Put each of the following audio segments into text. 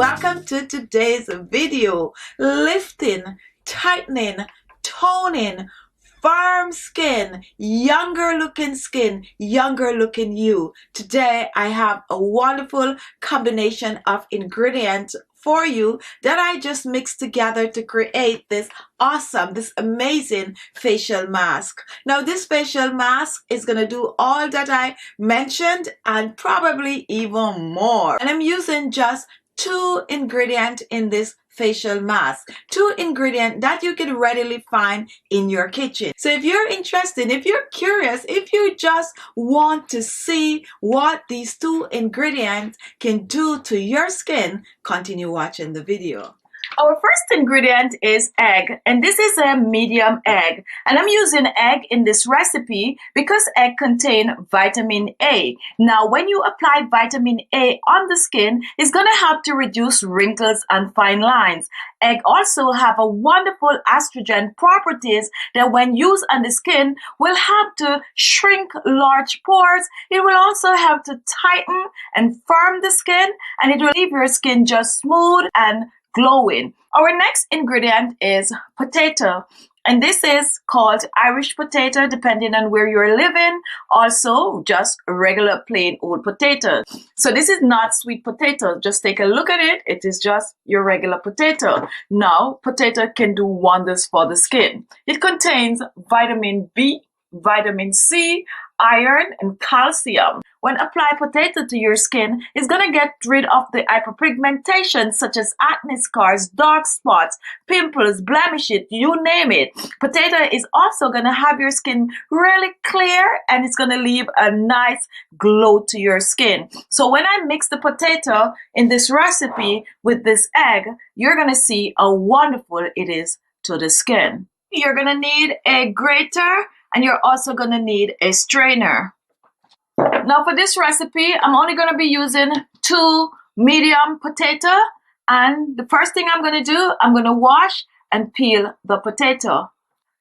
welcome to today's video. Lifting, tightening, toning, firm skin, younger looking you. Today I have a wonderful combination of ingredients for you that I just mixed together to create this awesome, this amazing facial mask. Now this facial mask is gonna do all that I mentioned and probably even more. And I'm using just 2 ingredients in this facial mask, 2 ingredients that you can readily find in your kitchen. So if you're interested, if you're curious, if you just want to see what these 2 ingredients can do to your skin, continue watching the video. Our first ingredient is egg, and this is a medium egg, and I'm using egg in this recipe because egg contain vitamin A. Now when you apply vitamin A on the skin, it's going to help to reduce wrinkles and fine lines. Egg also have a wonderful astringent properties that when used on the skin will help to shrink large pores. It will also help to tighten and firm the skin, and it will leave your skin just smooth and glowing. Our next ingredient is potato, and this is called Irish potato depending on where you're living. Also just regular plain old potato. So this is not sweet potato. Just take a look at it. It is just your regular potato. Now potato can do wonders for the skin. It contains vitamin B, vitamin C, iron, and calcium. When apply potato to your skin, it's gonna get rid of the hyperpigmentation such as acne scars, dark spots, pimples, blemishes, you name it. Potato is also gonna have your skin really clear, and it's gonna leave a nice glow to your skin. So when I mix the potato in this recipe with this egg, you're gonna see how wonderful it is to the skin. You're gonna need a grater, and you're also gonna need a strainer. Now for this recipe, I'm only gonna be using 2 medium potato, and the first thing I'm gonna do, I'm gonna wash and peel the potato.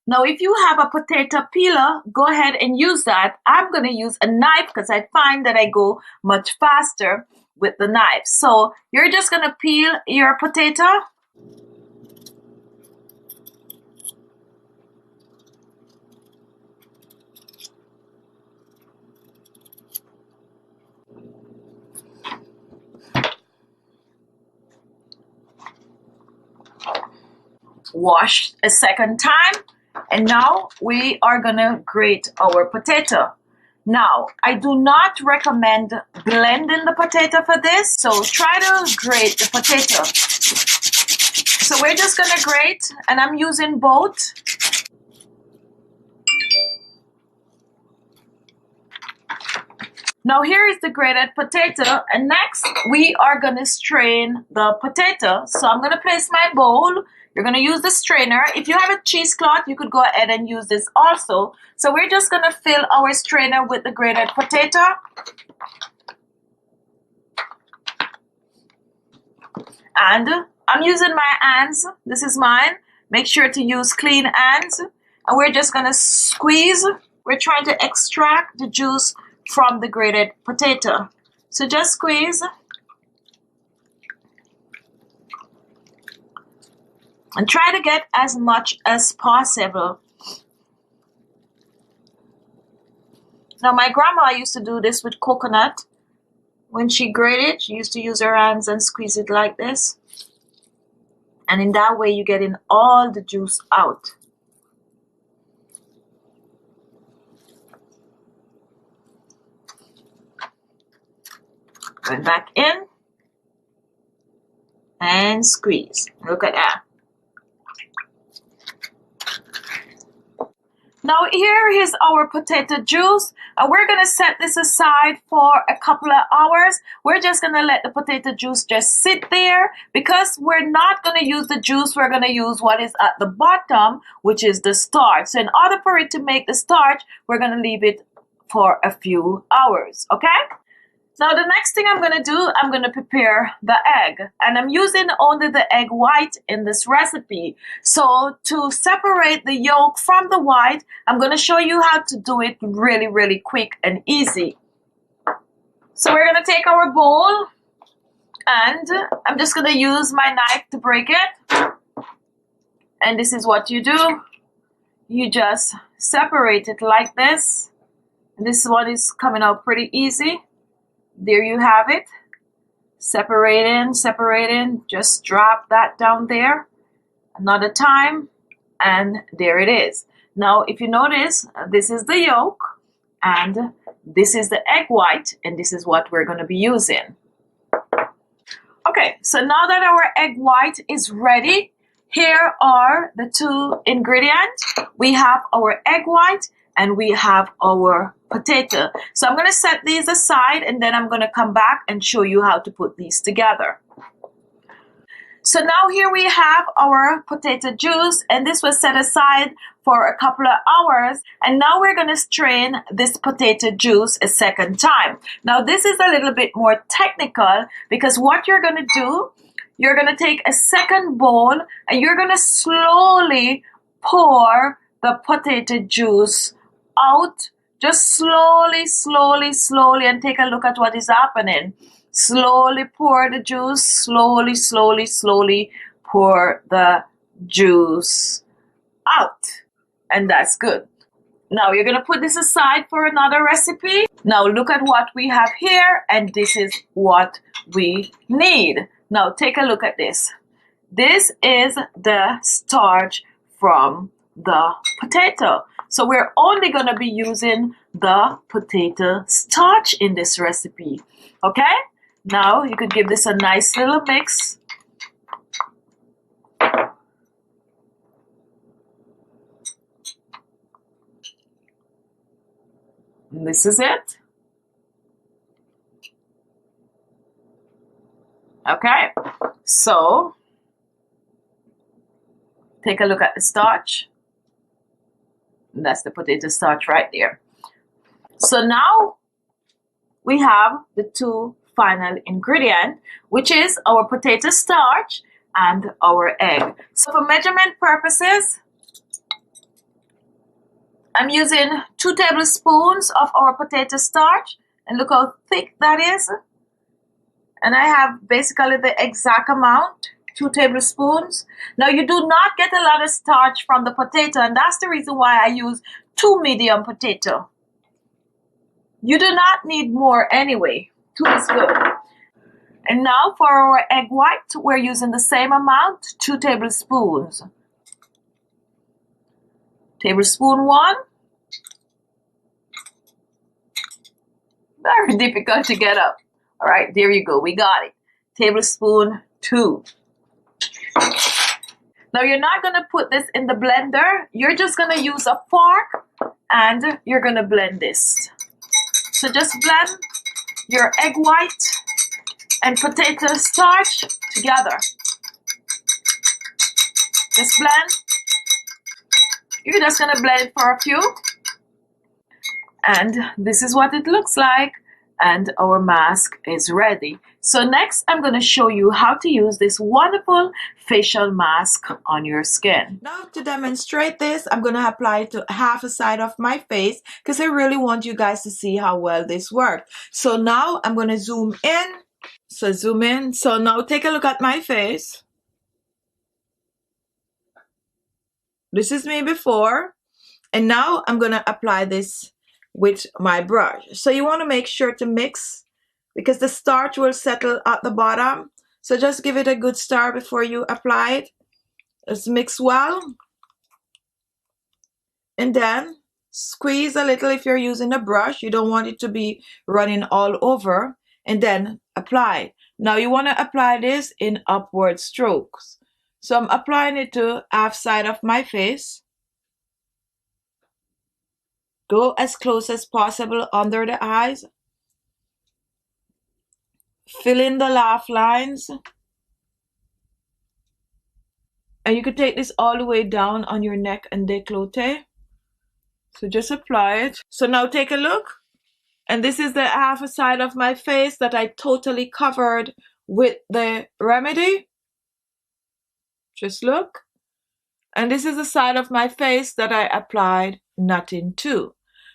Now if you have a potato peeler, go ahead and use that. I'm gonna use a knife because I find that I go much faster with the knife. So you're just gonna peel your potato. Wash a second time, and now we are gonna grate our potato. Now I do not recommend blending the potato for this, so try to grate the potato. So we're just gonna grate, and I'm using both. Now here is the grated potato, and next we are gonna strain the potato. So I'm gonna place my bowl. You're gonna use the strainer. If you have a cheesecloth, you could go ahead and use this also. So we're just gonna fill our strainer with the grated potato. And I'm using my hands. This is mine. Make sure to use clean hands. And we're just gonna squeeze. We're trying to extract the juice from the grated potato. So just squeeze. And try to get as much as possible. Now my grandma used to do this with coconut. When she grated, she used to use her hands and squeeze it like this. And in that way, you're getting all the juice out. Going back in. And squeeze. Look at that. Now here is our potato juice. We're gonna set this aside for a couple of hours. We're just gonna let the potato juice just sit there because we're not gonna use the juice. We're gonna use what is at the bottom, which is the starch. So in order for it to make the starch, we're gonna leave it for a few hours, okay? Now the next thing I'm going to do, I'm going to prepare the egg, and I'm using only the egg white in this recipe. So to separate the yolk from the white, I'm going to show you how to do it really quick and easy. So we're going to take our bowl And I'm just going to use my knife to break it. And this is what you do. You just separate it like this. And this one is coming out pretty easy. There you have it. Separating, separating. Just drop that down there. Another time. And there it is. Now, if you notice, this is the yolk. And this is the egg white. And this is what we're going to be using. Okay, so now that our egg white is ready, here are the two ingredients. We have our egg white and we have our potato. So I'm going to set these aside and then I'm going to come back and show you how to put these together. So now here we have our potato juice, and this was set aside for a couple of hours, and now we're going to strain this potato juice a second time. Now this is a little bit more technical because what you're going to do, you're going to take a second bowl and you're going to slowly pour the potato juice out. Just slowly, slowly, slowly, and take a look at what is happening. Slowly pour the juice, slowly, slowly, slowly pour the juice out. And that's good. Now you're going to put this aside for another recipe. Now look at what we have here, and this is what we need. Now take a look at this. This is the starch from the potato. So we're only going to be using the potato starch in this recipe. Okay? Now you could give this a nice little mix. And this is it. Okay, so take a look at the starch. And that's the potato starch right there. So now we have the two final ingredient, which is our potato starch and our egg. So for measurement purposes, I'm using 2 tablespoons of our potato starch, and look how thick that is. And I have basically the exact amount, 2 tablespoons. Now you do not get a lot of starch from the potato, and that's the reason why I use 2 medium potato. You do not need more anyway. 2 is good. And now for our egg white, we're using the same amount, 2 tablespoons. Tablespoon 1. Very difficult to get up. All right, there you go. We got it. Tablespoon 2. Now you're not going to put this in the blender. You're just going to use a fork and you're going to blend this. So just blend your egg white and potato starch together. Just blend. You're just going to blend it for a few. And this is what it looks like. And our mask is ready. So next I'm going to show you how to use this wonderful facial mask on your skin. Now to demonstrate this, I'm going to apply it to half a side of my face because I really want you guys to see how well this worked. So now I'm going to zoom in. So zoom in. So now take a look at my face. This is me before. And now I'm going to apply this with my brush. So you want to make sure to mix because the starch will settle at the bottom. So just give it a good stir before you apply it. Just mix well. And then squeeze a little if you're using a brush. You don't want it to be running all over. And then apply. Now you want to apply this in upward strokes. So I'm applying it to half side of my face. Go as close as possible under the eyes. Fill in the laugh lines. And you could take this all the way down on your neck and décolleté. So just apply it. So now take a look. And this is the half a side of my face that I totally covered with the remedy. Just look. And this is the side of my face that I applied nothing to.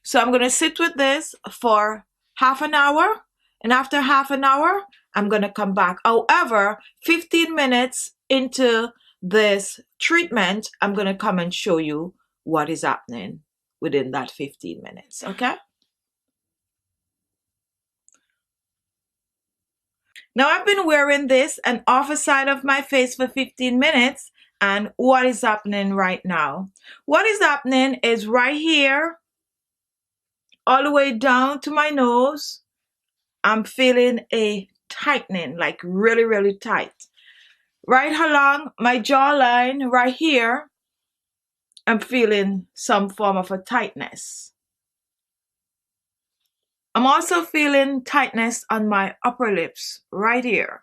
So I'm going to sit with this for half an hour. And after half an hour, I'm going to come back. However, 15 minutes into this treatment, I'm going to come and show you what is happening within that 15 minutes. Okay? Now I've been wearing this and off the side of my face for 15 minutes. And what is happening right now? What is happening is right here, all the way down to my nose, I'm feeling a tightening, like really, really tight. Right along my jawline, right here, I'm feeling some form of a tightness. I'm also feeling tightness on my upper lips, right here.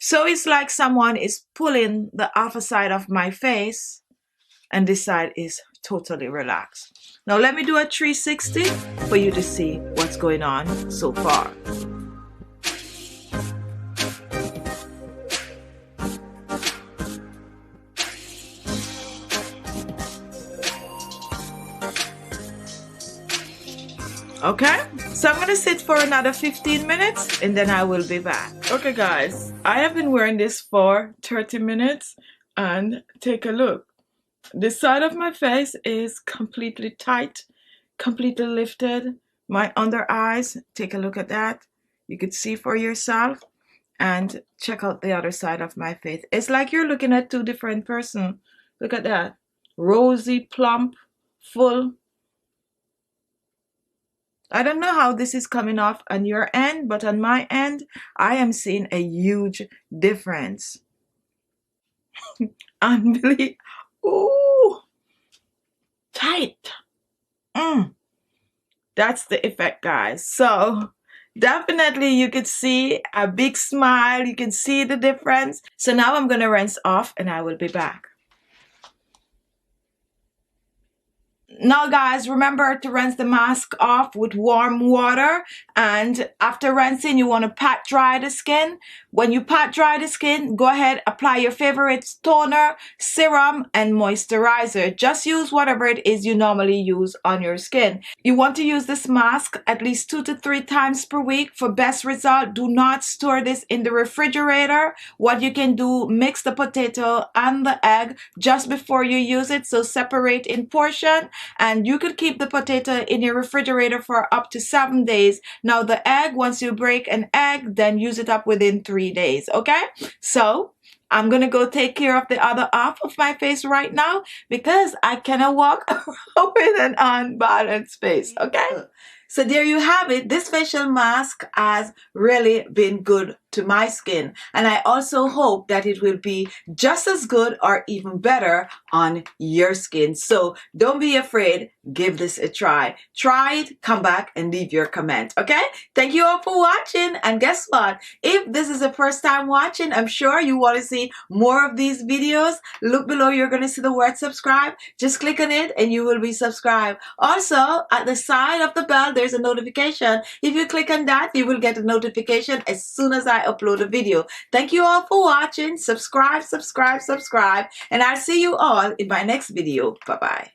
So it's like someone is pulling the upper side of my face, and this side is totally relaxed. Now let me do a 360 for you to see what's going on so far. Okay, so I'm going to sit for another 15 minutes and then I will be back. Okay guys, I have been wearing this for 30 minutes and take a look. This side of my face is completely tight, completely lifted. My under eyes, take a look at that. You could see for yourself and check out the other side of my face. It's like you're looking at two different persons. Look at that. Rosy, plump, full. I don't know how this is coming off on your end, but on my end, I am seeing a huge difference. Unbelievable. Ooh, tight. That's the effect, guys. So definitely you could see a big smile. You can see the difference. So now I'm going to rinse off and I will be back. Now guys, remember to rinse the mask off with warm water, and after rinsing you want to pat dry the skin. When you pat dry the skin, go ahead, apply your favorite toner, serum and moisturizer. Just use whatever it is you normally use on your skin. You want to use this mask at least 2 to 3 times per week for best result. Do not store this in the refrigerator. What you can do, mix the potato and the egg just before you use it, so separate in portion. And you could keep the potato in your refrigerator for up to 7 days. Now the egg, once you break an egg, then use it up within 3 days. Okay, so I'm gonna go take care of the other half of my face right now because I cannot walk around with an unbalanced face. Okay, so there you have it. This facial mask has really been good to my skin, and I also hope that it will be just as good or even better on your skin. So don't be afraid, give this a try. Try it, come back and leave your comment. Okay, thank you all for watching, and guess what, if this is the first time watching, I'm sure you want to see more of these videos. Look below, you're going to see the word subscribe. Just click on it and you will be subscribed. Also at the side of the bell there's a notification. If you click on that, you will get a notification as soon as I upload a video. Thank you all for watching. Subscribe, subscribe, subscribe, and I'll see you all in my next video. Bye bye.